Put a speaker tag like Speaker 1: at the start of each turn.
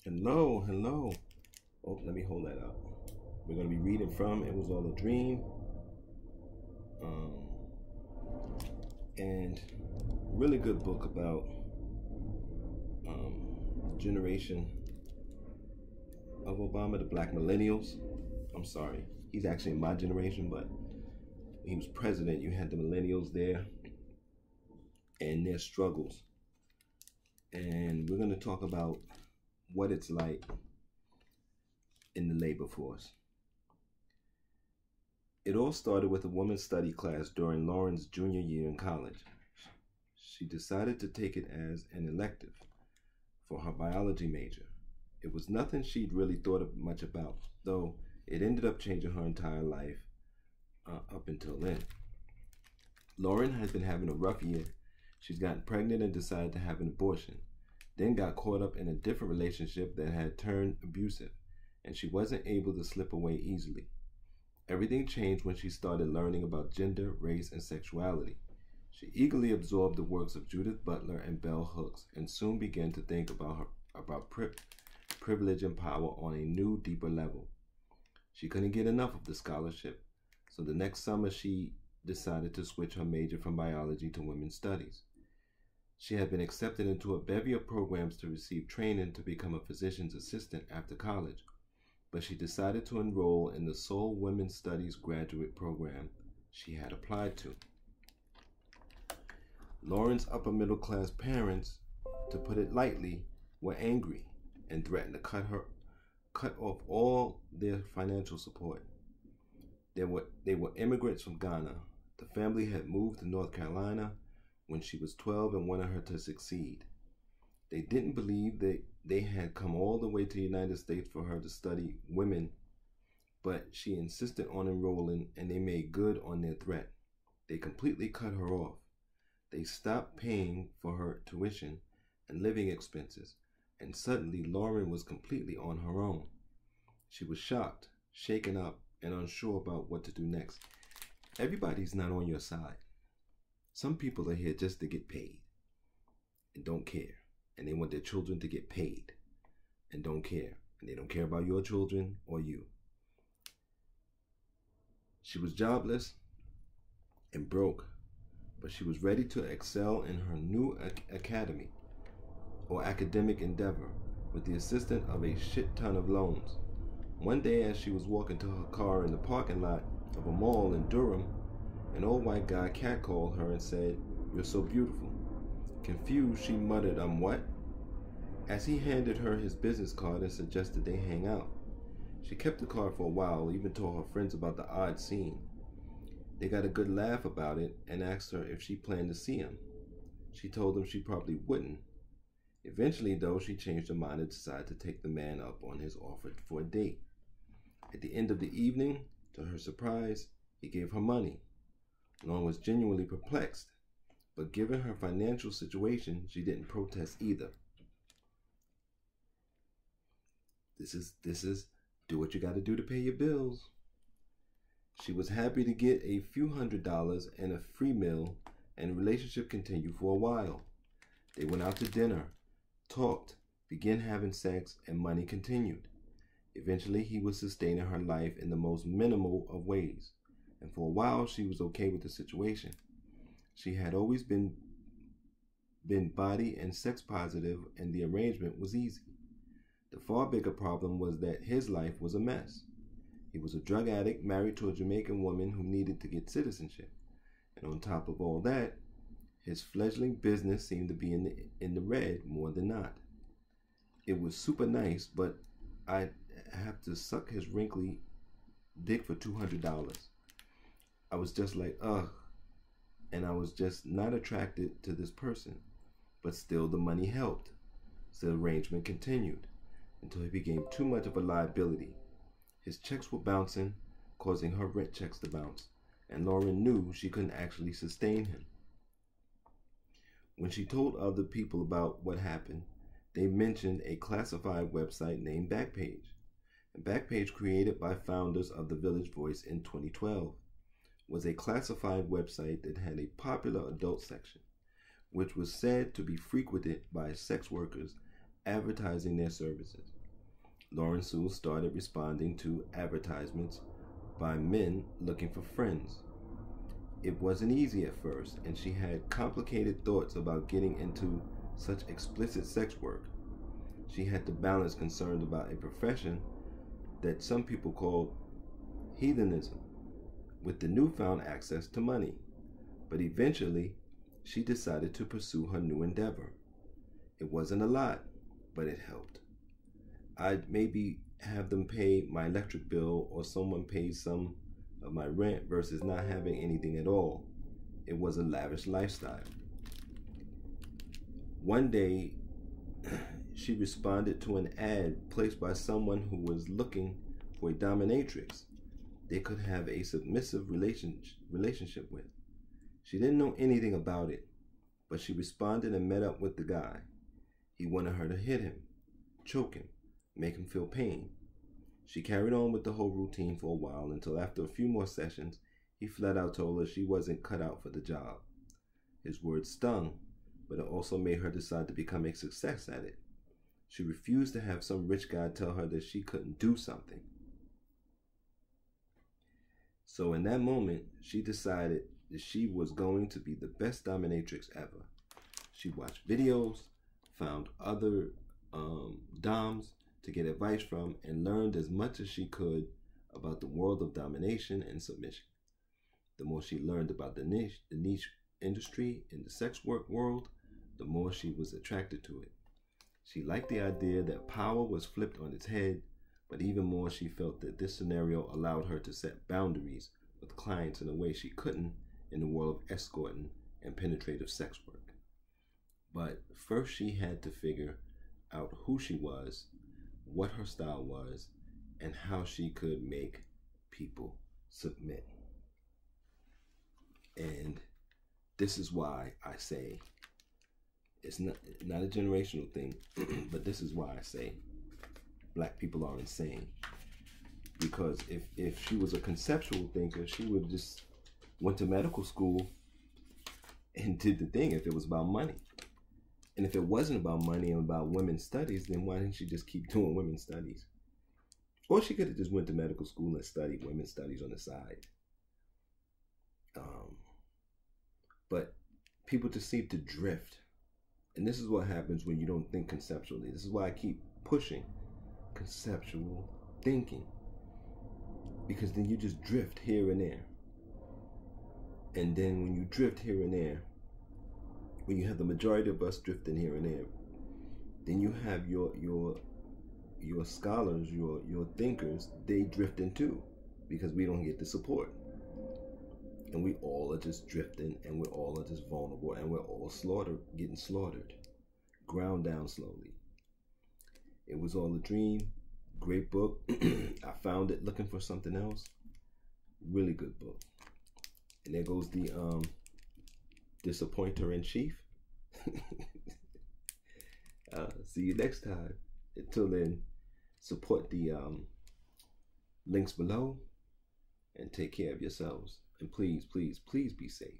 Speaker 1: Hello, hello. Oh, let me hold that up. We're going to be reading from It Was All a Dream. Um, and really good book about generation of Obama, the black millennials. I'm sorry, he's actually in my generation, but when he was president, you had the millennials there and their struggles. And we're going to talk about what it's like in the labor force. It all started with a women's study class during Lauren's junior year in college. She decided to take it as an elective for her biology major. It was nothing she'd really thought much about, though it ended up changing her entire life up until then. Lauren has been having a rough year. She's gotten pregnant and decided to have an abortion, then got caught up in a different relationship that had turned abusive, and she wasn't able to slip away easily. Everything changed when she started learning about gender, race, and sexuality. She eagerly absorbed the works of Judith Butler and Bell Hooks and soon began to think about privilege and power on a new, deeper level. She couldn't get enough of the scholarship, so the next summer she decided to switch her major from biology to women's studies. She had been accepted into a bevy of programs to receive training to become a physician's assistant after college, but she decided to enroll in the sole women's studies graduate program she had applied to. Lauren's upper middle class parents, to put it lightly, were angry and threatened to cut off all their financial support. They were immigrants from Ghana. The family had moved to North Carolina when she was 12 and wanted her to succeed. They didn't believe that they had come all the way to the United States for her to study women, but she insisted on enrolling, and they made good on their threat. They completely cut her off. They stopped paying for her tuition and living expenses, and suddenly Lauren was completely on her own. She was shocked, shaken up, and unsure about what to do next. Everybody's not on your side. Some people are here just to get paid and don't care, and they want their children to get paid and don't care, and they don't care about your children or you. She was jobless and broke, but she was ready to excel in her new academy or academic endeavor with the assistance of a shit ton of loans. One day, as she was walking to her car in the parking lot of a mall in Durham, an old white guy catcalled her and said, "You're so beautiful." Confused, she muttered, what?" as he handed her his business card and suggested they hang out. She kept the card for a while, even told her friends about the odd scene. They got a good laugh about it and asked her if she planned to see him. She told them she probably wouldn't. Eventually, though, she changed her mind and decided to take the man up on his offer for a date. At the end of the evening, to her surprise, he gave her money. Lauren was genuinely perplexed, but given her financial situation, she didn't protest either. This is do what you got to do to pay your bills. She was happy to get a few $100s and a free meal, and the relationship continued for a while. They went out to dinner, talked, began having sex, and money continued. Eventually, he was sustaining her life in the most minimal of ways, and for a while, she was okay with the situation. She had always been body and sex positive, and the arrangement was easy. The far bigger problem was that his life was a mess. He was a drug addict married to a Jamaican woman who needed to get citizenship. And on top of all that, his fledgling business seemed to be in the red more than not. It was super nice, but I'd have to suck his wrinkly dick for $200. I was just like, ugh. And I was just not attracted to this person. But still, the money helped. So the arrangement continued until he became too much of a liability. His checks were bouncing, causing her rent checks to bounce, and Lauren knew she couldn't actually sustain him. When she told other people about what happened, they mentioned a classified website named Backpage. And Backpage, created by founders of the Village Voice in 2012, was a classified website that had a popular adult section, which was said to be frequented by sex workers advertising their services. Lauren Sue started responding to advertisements by men looking for friends. It wasn't easy at first, and she had complicated thoughts about getting into such explicit sex work. She had to balance concerns about a profession that some people called heathenism with the newfound access to money. But eventually, she decided to pursue her new endeavor. It wasn't a lot, but it helped. I'd maybe have them pay my electric bill, or someone pays some of my rent, versus not having anything at all. It was a lavish lifestyle. One day, she responded to an ad placed by someone who was looking for a dominatrix they could have a submissive relationship with. She didn't know anything about it, but she responded and met up with the guy. He wanted her to hit him, choke him, make him feel pain. She carried on with the whole routine for a while, until after a few more sessions, he flat out told her she wasn't cut out for the job. His words stung, but it also made her decide to become a success at it. She refused to have some rich guy tell her that she couldn't do something. So in that moment, she decided that she was going to be the best dominatrix ever. She watched videos, found other doms to get advice from, and learned as much as she could about the world of domination and submission. The more she learned about the niche industry in the sex work world, the more she was attracted to it. She liked the idea that power was flipped on its head, but even more she felt that this scenario allowed her to set boundaries with clients in a way she couldn't in the world of escorting and penetrative sex work. But first she had to figure out who she was, what her style was, and how she could make people submit. And this is why I say it's not a generational thing, but this is why I say black people are insane. Because if she was a conceptual thinker, she would have just went to medical school and did the thing if it was about money. And if it wasn't about money and about women's studies, then why didn't she just keep doing women's studies? Or she could have just went to medical school and studied women's studies on the side. But people just seem to drift. And this is what happens when you don't think conceptually. This is why I keep pushing conceptual thinking. Because then you just drift here and there. And then when you drift here and there, when you have the majority of us drifting here and there, then you have your scholars, your thinkers, they drifting too, because we don't get the support. And we all are just drifting, and we all are just vulnerable, and we're all getting slaughtered, ground down slowly. It was all a dream. Great book. I found it looking for something else. Really good book. And there goes the disappointer in chief. See you next time. Until then, support the links below and take care of yourselves. And please, please, please be safe.